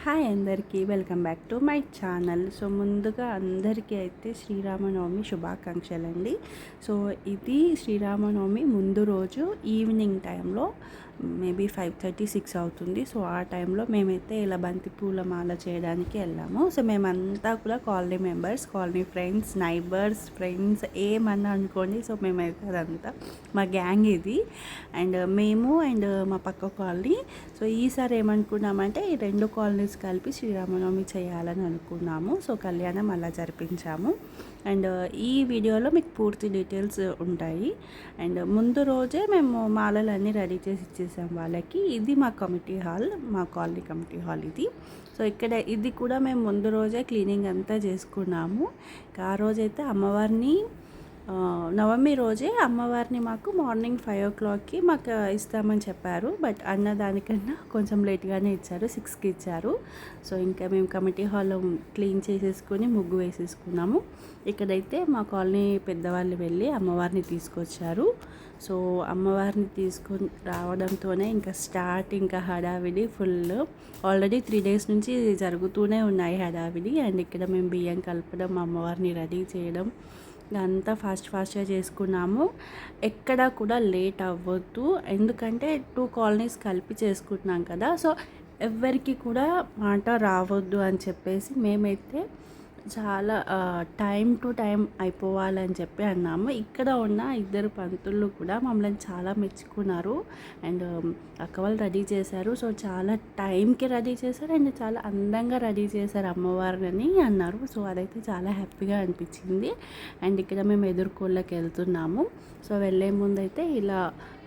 Hi అందరికీ welcome back to my channel. So ముందుగా అందరికీ అయితే శ్రీరామనవమి శుభాకాంక్షలు అండి. సో ఇది శ్రీరామనవమి ముందు రోజు ఈవినింగ్ టైంలో మేబీ 5:36 అవుతుంది. సో ఆ టైంలో మేమైతే ఇలా బంతి పూల మాల చేయడానికి వెళ్ళాము. సో మేమంతా కూడా colony members, colony friends, neighbours, friends ఏమన్నా అనుకోండి. సో మేమైతే అదంతా మా గ్యాంగ్ ఇది. అండ్ మేము అండ్ మా పక్క కాలనీ. సో ఈసారి ఏమనుకున్నామంటే ఈ రెండు కాలనీస్ కలిపి శ్రీరామనవమి చేయాలని అనుకున్నాము. సో కళ్యాణం అలా జరిపించాము. అండ్ ఈ వీడియోలో మీకు పూర్తి డీటెయిల్స్ ఉంటాయి. అండ్ ముందు రోజే మేము మాలలన్నీ రెడీ చేసి ఇచ్చేసాం వాళ్ళకి. ఇది మా కమిటీ హాల్, మా కాలనీ కమిటీ హాల్ ఇది. సో ఇక్కడ ఇది కూడా మేము ముందు రోజే క్లీనింగ్ అంతా చేసుకున్నాము. ఆ రోజైతే అమ్మవారిని నవమి రోజే అమ్మవారిని మాకు మార్నింగ్ 5 o'clockకి మాకు ఇస్తామని చెప్పారు. బట్ అన్న దానికన్నా కొంచెం లేట్గానే ఇచ్చారు, 6కి ఇచ్చారు. సో ఇంకా మేము కమిటీ హాల్లో క్లీన్ చేసేసుకొని ముగ్గు వేసేసుకున్నాము. ఇక్కడైతే మా కాలనీ పెద్దవాళ్ళు వెళ్ళి అమ్మవారిని తీసుకొచ్చారు. సో అమ్మవారిని తీసుకొని రావడంతోనే ఇంకా హడావిడి ఫుల్. ఆల్రెడీ 3 days నుంచి జరుగుతూనే ఉన్నాయి హడావిడి. అండ్ ఇక్కడ మేము బియ్యం కలపడం, అమ్మవారిని రెడీ చేయడం అంతా ఫాస్ట్గా చేసుకున్నాము. ఎక్కడ కూడా లేట్ అవ్వద్దు, ఎందుకంటే 2 colonies కలిపి చేసుకుంటున్నాం కదా. సో ఎవరికి కూడా మాట రావద్దు అని చెప్పేసి మేమైతే చాలా టైం టు టైం అయిపోవాలని చెప్పి అన్నాము. ఇక్కడ ఉన్న 2 పంతులు కూడా మమ్మల్ని చాలా మెచ్చుకున్నారు. అండ్ అక్క వాళ్ళు రెడీ చేశారు. సో చాలా టైంకి రెడీ చేశారు అండ్ చాలా అందంగా రెడీ చేశారు అమ్మవారిని అన్నారు. సో అదైతే చాలా హ్యాపీగా అనిపించింది. అండ్ ఇక్కడ మేము ఎదుర్కోళ్ళకి వెళ్తున్నాము. సో వెళ్ళే ముందు అయితే ఇలా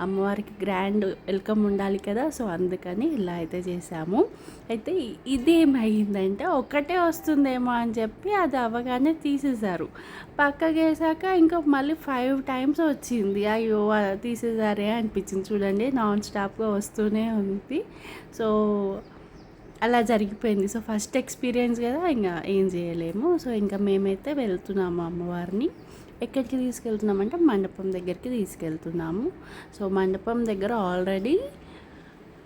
అమ్మవారికి గ్రాండ్ వెల్కమ్ ఉండాలి కదా. సో అందుకని ఇలా అయితే చేసాము. అయితే ఇది ఏమైందంటే ఒకటే వస్తుందేమో అని చెప్పి అది అవ్వగానే తీసేశారు. పక్కకి వేసాక ఇంకా మళ్ళీ 5 times వచ్చింది. అయ్యో తీసేసారే అనిపించింది. చూడండి నాన్ స్టాప్గా వస్తూనే ఉంది. సో అలా జరిగిపోయింది. సో ఫస్ట్ ఎక్స్పీరియన్స్ కదా, ఇంకా ఏం చేయలేము. సో ఇంకా మేమైతే వెళ్తున్నాము అమ్మవారిని. ఎక్కడికి తీసుకెళ్తున్నామంటే మండపం దగ్గరికి తీసుకెళ్తున్నాము. సో మండపం దగ్గర ఆల్రెడీ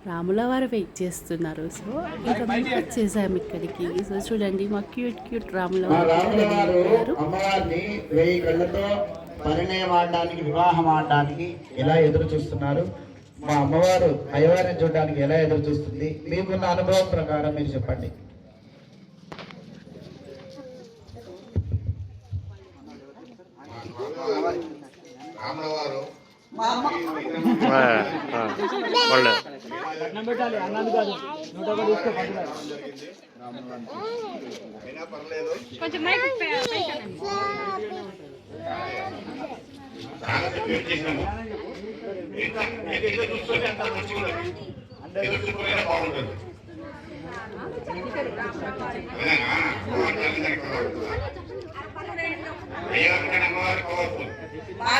రాముల వారు వెయిట్ చేస్తున్నారు. సో ఇంకా మేము వచ్చేసాము ఇక్కడికి. సో చూడండి మా క్యూట్ రాముల వారు అమ్మవారిని 1000 కళ్ళతో పరిణయం ఆడడానికి, వివాహం ఆడడానికి ఎలా ఎదురు చూస్తున్నారు, మా అమ్మవారు అయ్యవారిని చూడడానికి ఎలా ఎదురు చూస్తుంది, మీకున్న అనుభవం ప్రకారం మీరు చెప్పండి. రాములవారు మా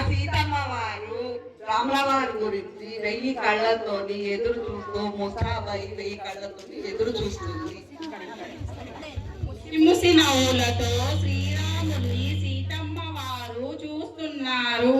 సీతమ్మ వారు రాముల వారి గురించి 1000 కళ్ళతోని ఎదురు చూస్తూ ముసాబై 1000 కళ్ళతోని ఎదురు చూస్తుంది. ముసి నవ్వులతో శ్రీరాముని సీతమ్మ వారు చూస్తున్నారు.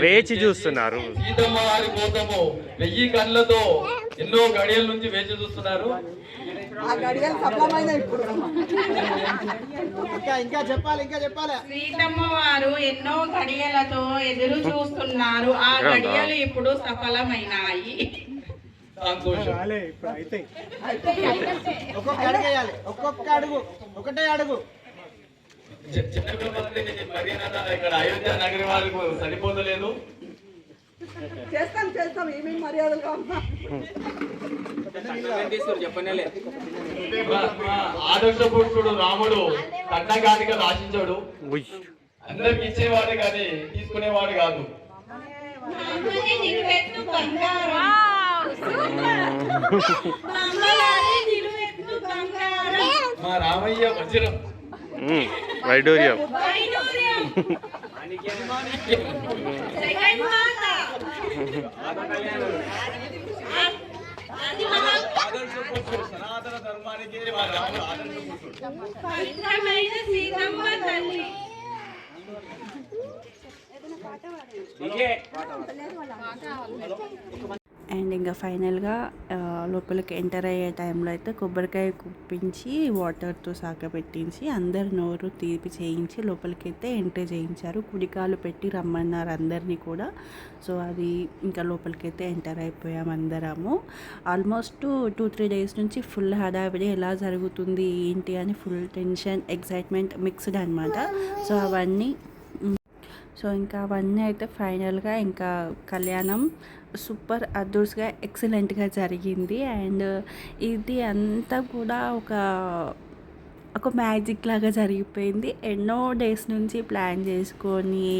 వేచి చూస్తున్నారు. సీతమ్మ వారి కోసము 1000 కళ్ళతో ఎన్నో గడియల నుంచి వేచి చూస్తున్నారు. ఇంకా చెప్పాలి. సీతమ్మ వారు ఎన్నో గడియలతో ఎదురు చూస్తున్నారు. ఆ గడియలు ఇప్పుడు సఫలమైనాయి. ఒక్కొక్క అడుగు ఒకటే అడుగు. ఇక్కడ అయోధ్య నగరి వాళ్ళకు సరిపోతలేదు. చేస్తాం ఏమేమి మర్యాదలు ఆదర్శ పురుషుడు రాముడు కన్నగానిక రాసించాడు. అందరికి ఇచ్చేవాడే కానీ తీసుకునేవాడు కాదు. మా రామయ్య వజ్రం, వైడూర్యం. సనాతన ధర్మానికి రాముడు ఆదర్శ పురుషుడు. పవిత్రమైన సీతమ్మ తల్లి. అండ్ ఇంకా ఫైనల్గా లోపలికి ఎంటర్ అయ్యే టైంలో అయితే కొబ్బరికాయ కుప్పించి వాటర్తో సాగబెట్టించి అందరు నోరు తీపి చేయించి లోపలికి అయితే ఎంట్రీ చేయించారు. కుడికాలు పెట్టి రమ్మన్నారు అందరినీ కూడా. సో అది ఇంకా లోపలికి అయితే ఎంటర్ అయిపోయాం అందరము. ఆల్మోస్ట్ 2-3 డేస్ నుంచి ఫుల్ హడావిడి, ఎలా జరుగుతుంది ఏంటి అని ఫుల్ టెన్షన్, ఎక్సైట్మెంట్ మిక్స్డ్ అనమాట. సో ఇంకా అవన్నీ అయితే ఫైనల్గా ఇంకా కళ్యాణం సూపర్ అదృష్టంగా ఎక్సలెంట్గా జరిగింది. అండ్ ఇది అంతా కూడా ఒక మ్యాజిక్ లాగా జరిగిపోయింది. ఎన్నో డేస్ నుంచి ప్లాన్ చేసుకొని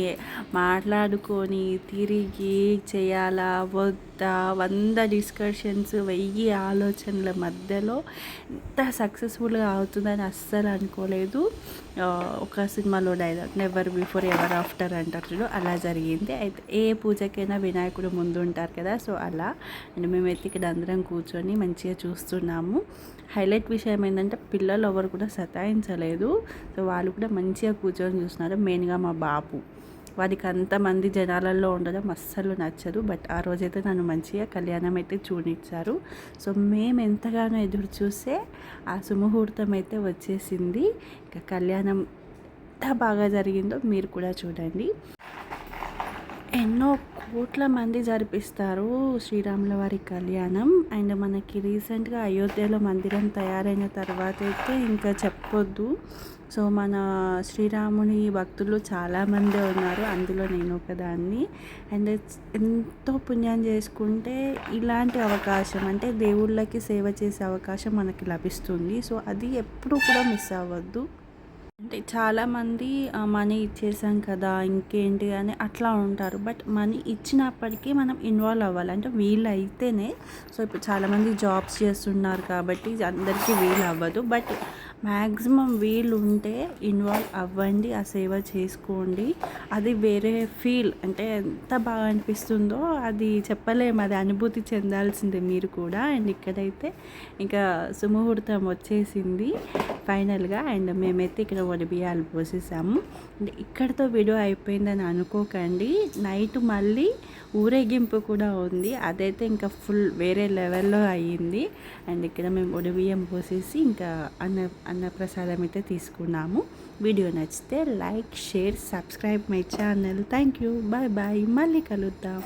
మాట్లాడుకొని తిరిగి చేయాలా వద్దా 100 డిస్కషన్స్ 1000 ఆలోచనల మధ్యలో ఇంత సక్సెస్ఫుల్గా అవుతుందని అస్సలు అనుకోలేదు. ఒక సినిమాలో dialogue never before ever after అంటారు చూడు, అలా జరిగింది. అయితే ఏ పూజకైనా వినాయకుడు ముందు ఉంటారు కదా, సో అలా. అండ్ మేమైతే ఇక్కడ అందరం కూర్చొని మంచిగా చూస్తున్నాము. హైలైట్ విషయం ఏంటంటే పిల్లలు ఎవరు కూడా సతాయించలేదు. సో వాళ్ళు కూడా మంచిగా కూర్చొని చూస్తున్నారు. మెయిన్గా మా బాబు, వాడికి అంతమంది జనాలలో ఉండడం అస్సలు నచ్చదు. బట్ ఆ రోజైతే నన్ను మంచిగా కళ్యాణం అయితే చూనిచ్చారు. సో మేము ఎంతగానో ఎదురు చూస్తే ఆ సుముహూర్తం అయితే వచ్చేసింది. ఇక కళ్యాణం ఎంత బాగా జరిగిందో మీరు కూడా చూడండి. ఎన్నో కోట్ల మంది జరిపిస్తారు శ్రీరాముల వారి కళ్యాణం. అండ్ మనకి రీసెంట్గా అయోధ్యలో మందిరం తయారైన తర్వాత అయితే ఇంకా చెప్పొద్దు. సో మన శ్రీరాముని భక్తులు చాలామంది ఉన్నారు, అందులో నేను ఒకదాన్ని. అండ్ ఎంతో పుణ్యం చేసుకుంటే ఇలాంటి అవకాశం, అంటే దేవుళ్ళకి సేవ చేసే అవకాశం మనకి లభిస్తుంది. సో అది ఎప్పుడూ కూడా మిస్ అవ్వద్దు. అంటే చాలామంది మనీ ఇచ్చేసాం కదా ఇంకేంటి అని అట్లా ఉంటారు. బట్ మనీ ఇచ్చినప్పటికీ మనం ఇన్వాల్వ్ అవ్వాలి, అంటే వీళ్ళు అయితేనే. సో ఇప్పుడు చాలామంది జాబ్స్ చేస్తున్నారు కాబట్టి అందరికీ వీలు అవ్వదు. బట్ మ్యాక్సిమం వీళ్ళు ఉంటే ఇన్వాల్వ్ అవ్వండి, ఆ సేవ చేసుకోండి. అది వేరే ఫీల్, అంటే ఎంత బాగా అనిపిస్తుందో అది చెప్పలేము, అది అనుభూతి చెందాల్సిందే మీరు కూడా. అండ్ ఇక్కడైతే ఇంకా సుముహూర్తం వచ్చేసింది ఫైనల్గా. అండ్ మేమైతే ఇక్కడ వడిబియ్యాలు పోసేసాము. ఇక్కడితో వీడియో అయిపోయిందని అనుకోకండి, నైట్ మళ్ళీ ఊరేగింపు కూడా ఉంది. అదైతే ఇంకా ఫుల్ వేరే లెవెల్లో అయ్యింది. అండ్ ఇక్కడ మేము వడిబియ్యం పోసేసి ఇంకా అన్నప్రసాదం అయితే తీసుకున్నాము. వీడియో నచ్చితే like, share, subscribe my channel. Thank you, bye bye, మళ్ళీ కలుద్దాం.